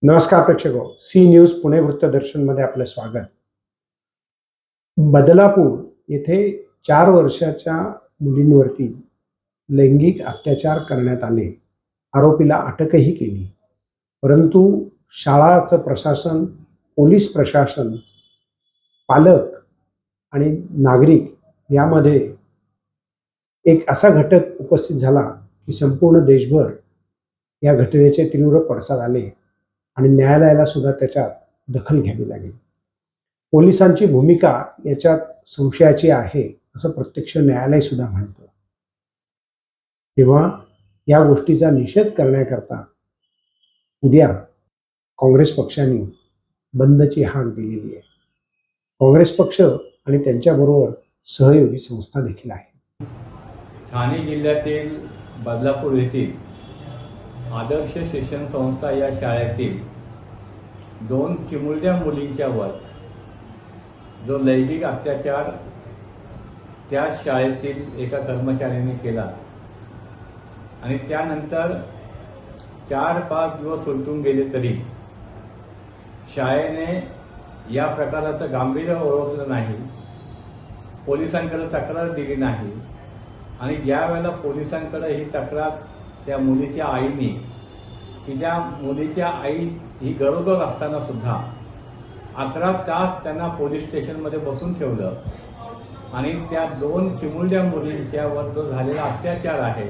नमस्कार प्रेक्षको, C news Pune वृत्तदर्शनमध्ये आपलं स्वागत. बदलापूर येथे 4 वर्षाच्या मुलींवरती लैंगिक अत्याचार करण्यात आले. आरोपीला अटकही केली. परंतु शाळाचं प्रशासन, पोलीस प्रशासन, पालक आणि नागरिक यामध्ये एक असा घटक उपस्थित झाला की संपूर्ण देशभर या घटनेचे तीव्र पडसाद आले आणि न्यायालयाला सुद्धा त्याच्यात दखल घ्यावी लागेल. पोलिसांची भूमिका याच्यात संशयाची आहे असं प्रत्यक्ष न्यायालय सुद्धा म्हणतं. तेव्हा या गोष्टीचा निषेध करण्याकरता उद्या काँग्रेस पक्षाने बंदची हाक दिलेली आहे. काँग्रेस पक्ष आणि त्यांच्याबरोबर सहयोगी संस्था देखील आहे. ठाणे जिल्ह्यातील बदलापूर येथील आदर्श शिक्षण संस्था या शाळेतील 2 चिमुरड्या मुलींच्यावर जो लैंगिक अत्याचार त्या शाळेतील एका कर्मचाऱ्याने केला आणि त्यानंतर 4-5 दिवस उलटून गेले तरी शाळेने या प्रकाराचं गांभीर्य ओळखलं नाही, पोलिसांकडे तक्रार दिली नाही आणि ज्या वेळेला पोलिसांकडे ही तक्रार त्या मुलीच्या आईने की त्या मुलीच्या आई ही गरोदर असताना सुद्धा 11 तास त्यांना पोलीस स्टेशनमध्ये बसून ठेवलं आणि त्या 2 चिमुरड्या मुलींच्यावर जो झालेला अत्याचार आहे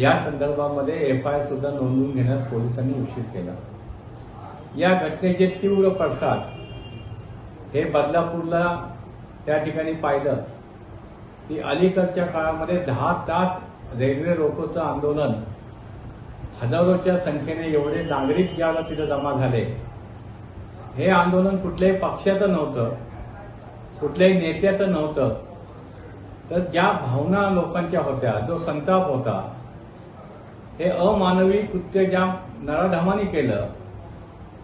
या संदर्भामध्ये FIR सुद्धा नोंदवून घेण्यास पोलिसांनी उशीर केला. या घटनेचे तीव्र पडसाद हे बदलापूरला त्या ठिकाणी पाहिलं की अलीकडच्या काळामध्ये 10 तास रेल्वे रोकोचं आंदोलन, हजारोच्या संख्येने एवढे नागरिक ज्याला तिथे जमा झाले, हे आंदोलन कुठल्याही पक्षाचं नव्हतं, कुठल्याही नेत्याचं नव्हतं, तर ज्या भावना लोकांच्या होत्या, जो संताप होता, हे अमानवी कृत्य ज्या नराधमाने केलं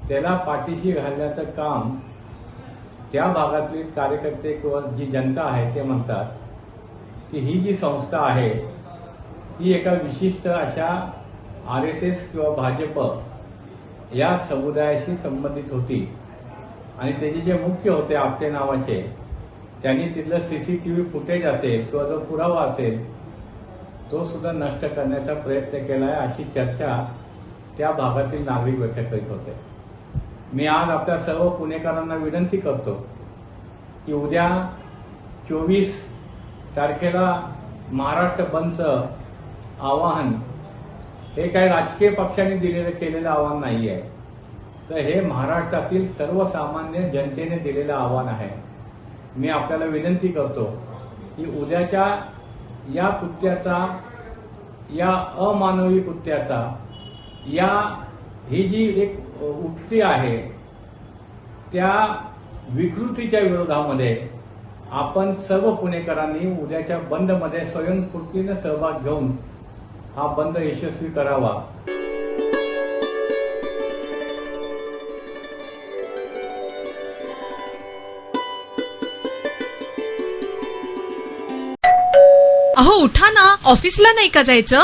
त्याला पाठीशी घालण्याचं काम त्या भागातले कार्यकर्ते किंवा जी जनता आहे ते म्हणतात की ही जी संस्था आहे ही एका विशिष्ट अशा RSS किंवा भाजप या समुदायाशी संबंधित होती आणि त्याचे जे मुख्य होते आपटे नावाचे, त्यांनी तिथलं CCTV फुटेज असेल किंवा जो पुरावा असेल तो सुद्धा नष्ट करण्याचा प्रयत्न केला आहे अशी चर्चा त्या भागातील नागरिक व्यक्त करीत होते. मी आज आपल्या सर्व पुणेकरांना विनंती करतो की उद्या 24 तारखेला महाराष्ट्र बंदचं आवाहन हे काही राजकीय पक्षांनी केलेलं आव्हान नाही आहे, तर हे महाराष्ट्रातील सर्वसामान्य जनतेने दिलेलं आव्हान आहे. मी आपल्याला विनंती करतो की उद्याच्या या कृत्याचा, या अमानवी कृत्याचा, ही जी एक उक्ती आहे त्या विकृतीच्या विरोधामध्ये आपण सर्व पुणेकरांनी उद्याच्या बंदमध्ये स्वयंस्फूर्तीने सहभाग घेऊन हा बंद यशस्वी करावा. अहो उठा ना, ऑफिसला नाही का जायचं?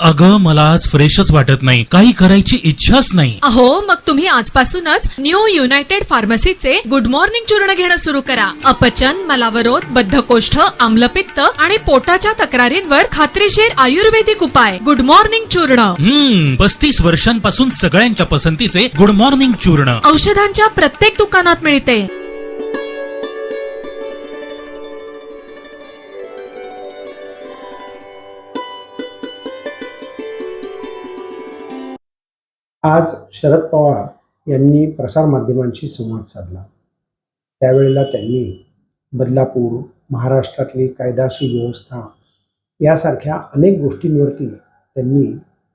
अगं मला आज फ्रेशच वाटत नाही, काही करायची इच्छाच नाही. अहो मग तुम्ही आजपासूनच न्यू युनायटेड फार्मसीचे गुड मॉर्निंग चूर्ण घेणं सुरू करा. अपचन, मलावरोध, बद्धकोष्ठ, आम्लपित्त आणि पोटाच्या तक्रारींवर खात्रीशीर आयुर्वेदिक उपाय. गुड मॉर्निंग चूर्ण. 35 वर्षांपासून सगळ्यांच्या पसंतीचे गुड मॉर्निंग चूर्ण औषधांच्या प्रत्येक दुकानात मिळते. आज शरद पवार यांनी प्रसारमाध्यमांशी संवाद साधला. त्यावेळेला त्यांनी बदलापूर, महाराष्ट्रातली कायदा सुव्यवस्था यासारख्या अनेक गोष्टींवरती त्यांनी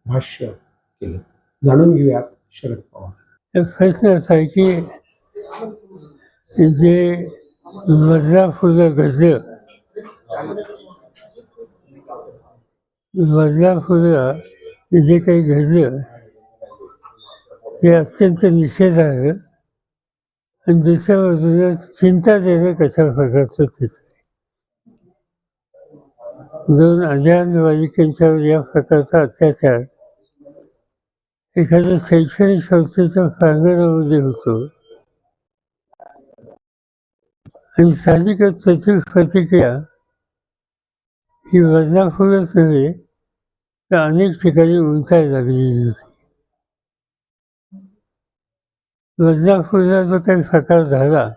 भाष्य केलं. जाणून घेऊयात शरद पवार. प्रश्न असा आहे की जे बदलापूरला घडलं, बदलापूरला जे काही घडलं ते अत्यंत निषेधार्ह आणि दुसऱ्या बाजूला चिंताजनक अशा प्रकारचं तिथं 2 अजान बालिकांच्यावर या प्रकारचा अत्याचार एखाद्या शैक्षणिक संस्थेच्या प्रांगणामध्ये होतो आणि साहजिकच त्याची प्रतिक्रिया ही बदनापूरच नव्हे तर अनेक ठिकाणी उंचायला लागलेली होती. बदनापूरला जो काही प्रकार झाला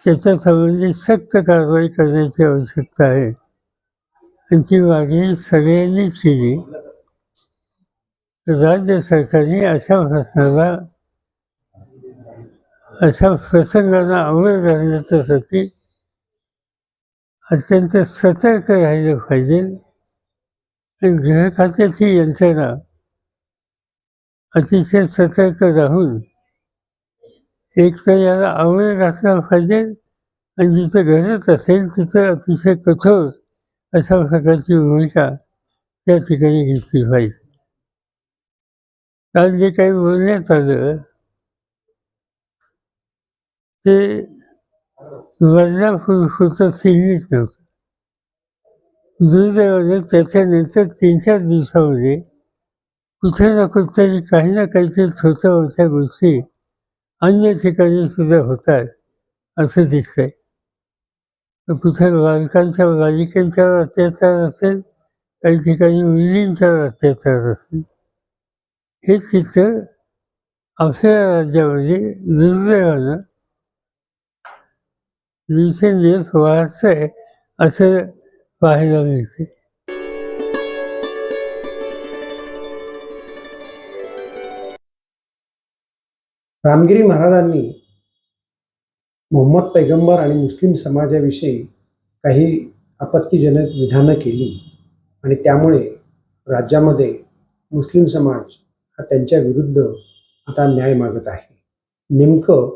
त्याच्या संबंधी सक्त कारवाई करण्याची आवश्यकता आहे आणि ती मागणी सगळ्यांनीच केली. राज्य सरकारने अशा प्रश्नाला अशा प्रसंगांना आवर घालण्यासाठी अत्यंत सतर्क राहिलं पाहिजे आणि गृह खात्याची यंत्रणा अतिशय सतर्क राहून एक तर याला आवर घातला पाहिजे आणि जिथं गरज असेल तिथं अतिशय कठोर अशा प्रकारची भूमिका त्या ठिकाणी घेतली पाहिजे. काल जे काही बोलण्यात आलं ते बदलापूरचं सीमित नव्हतं. दुर्दैवाने त्याच्यानंतर 3-4 दिवसामध्ये कुठे ना कुठेतरी काही ना काहीतरी छोट्या मोठ्या गोष्टी अन्य ठिकाणी सुद्धा होतात असं दिसतंय. कुठे बालिकांच्यावर अत्याचार असेल, काही ठिकाणी मुलींच्यावर अत्याचार असेल. हे चित्र आपल्या राज्यामध्ये दुर्दैवानं दिवसेंदिवस वाढतंय असं पाहायला मिळते. रामगिरी महाराजांनी मोहम्मद पैगंबर आणि मुस्लिम समाजाविषयी काही आपत्तीजनक विधानं केली आणि त्यामुळे राज्यामध्ये मुस्लिम समाज हा त्यांच्या विरुद्ध आता न्याय मागत आहे. नेमकं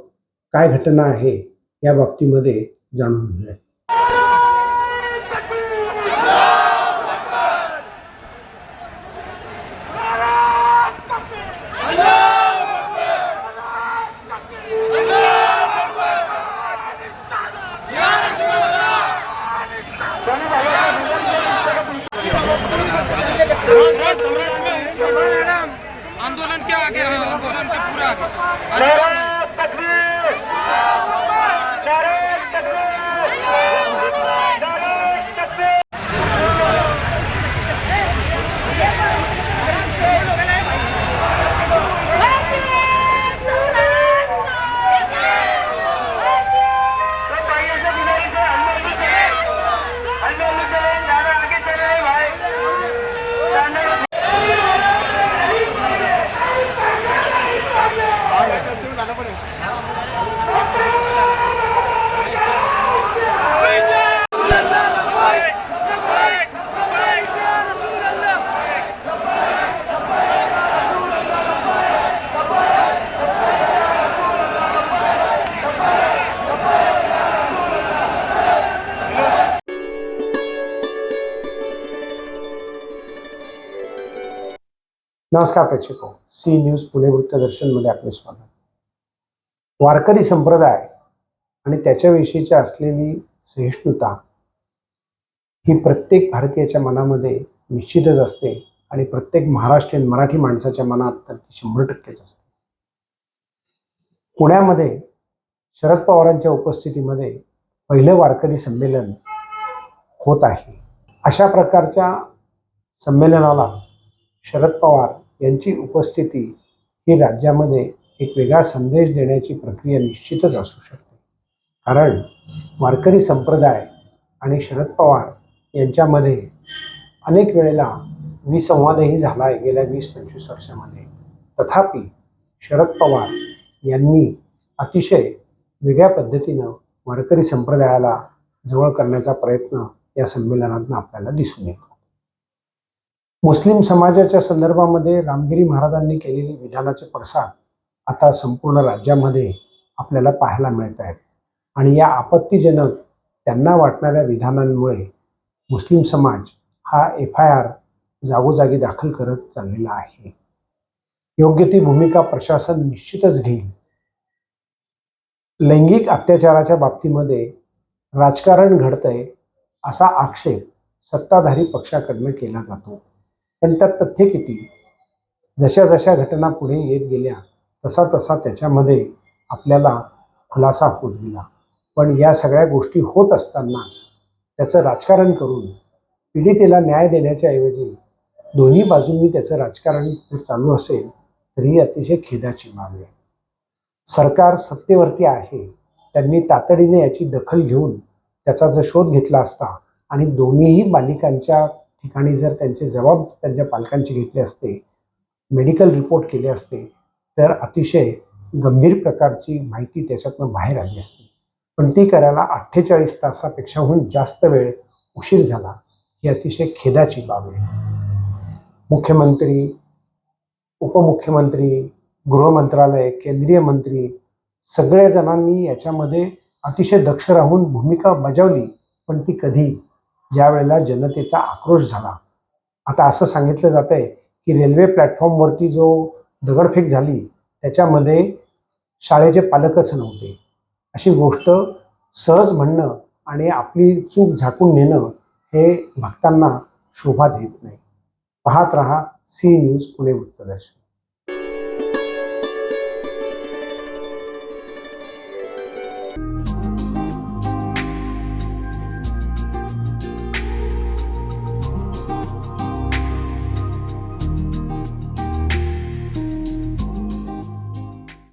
काय घटना आहे या बाबतीमध्ये जाणून घेऊया. आंदोलन क्या आ गया, आंदोलन के पूरा नमस्कार प्रेक्षको, सी न्यूज पुणे वृत्तदर्शनमध्ये आपले स्वागत. वारकरी संप्रदाय आणि त्याच्याविषयीची असलेली सहिष्णुता ही प्रत्येक भारतीयाच्या मनामध्ये निश्चितच असते आणि प्रत्येक महाराष्ट्रीयन मराठी माणसाच्या मनात तर ती 100%च असते. पुण्यामध्ये शरद पवारांच्या उपस्थितीमध्ये पहिलं वारकरी संमेलन होत आहे. अशा प्रकारच्या संमेलनाला शरद पवार यांची उपस्थिती ही राज्यामध्ये एक वेगळा संदेश देण्याची प्रक्रिया निश्चितच असू शकते. कारण वारकरी संप्रदाय आणि शरद पवार यांच्यामध्ये अनेक वेळेला विसंवादही झाला आहे गेल्या 20-25 वर्षामध्ये. तथापि शरद पवार यांनी अतिशय वेगळ्या पद्धतीनं वारकरी संप्रदायाला जवळ करण्याचा प्रयत्न या संमेलनातून आपल्याला दिसून येतो. मुस्लिम समाजाच्या संदर्भामध्ये रामगिरी महाराजांनी केलेली विधानाचे पडसाद आता संपूर्ण राज्यामध्ये आपल्याला पाहायला मिळत आहेत आणि या आपत्तीजनक त्यांना वाटणाऱ्या विधानांमुळे मुस्लिम समाज हा FIR जागोजागी दाखल करत चाललेला आहे. योग्य ती भूमिका प्रशासन निश्चितच घेईल. लैंगिक अत्याचाराच्या बाबतीमध्ये राजकारण घडतंय असा आक्षेप सत्ताधारी पक्षाकडनं केला जातो. पण त्यात तथ्य किती? जशा जशा घटना पुढे येत गेल्या तसा तसा त्याच्यामध्ये आपल्याला खुलासा होत गेला. पण या सगळ्या गोष्टी होत असताना त्याचं राजकारण करून पीडितेला न्याय देण्याच्या ऐवजी दोन्ही बाजूंनी त्याचं राजकारण जर चालू असेल तर ही अतिशय खेदाची बाब आहे. सरकार सत्तेवरती आहे, त्यांनी तातडीने याची दखल घेऊन त्याचा जर शोध घेतला असता आणि दोन्हीही बालिकांच्या ठिकाणी जर त्यांचे जबाब त्यांच्या पालकांचे घेतले असते, मेडिकल रिपोर्ट केले असते, तर अतिशय गंभीर प्रकारची माहिती त्याच्यातनं बाहेर आली असती. पण ती करायला 48 तासापेक्षाहून जास्त वेळ उशीर झाला, ही अतिशय खेदाची बाब आहे. मुख्यमंत्री, उपमुख्यमंत्री, गृहमंत्रालय, केंद्रीय मंत्री सगळ्या जणांनी याच्यामध्ये अतिशय दक्ष राहून भूमिका बजावली, पण ती कधी, ज्या वेळेला जनतेचा आक्रोश झाला. आता असं सांगितलं जात आहे की रेल्वे प्लॅटफॉर्मवरती जो दगडफेक झाली त्याच्यामध्ये शाळेचे पालकच नव्हते, अशी गोष्ट सहज म्हणणं आणि आपली चूक झाकून नेणं हे भक्तांना शोभा देत नाही. पाहत रहा सी न्यूज पुणे वृत्तदर्शन.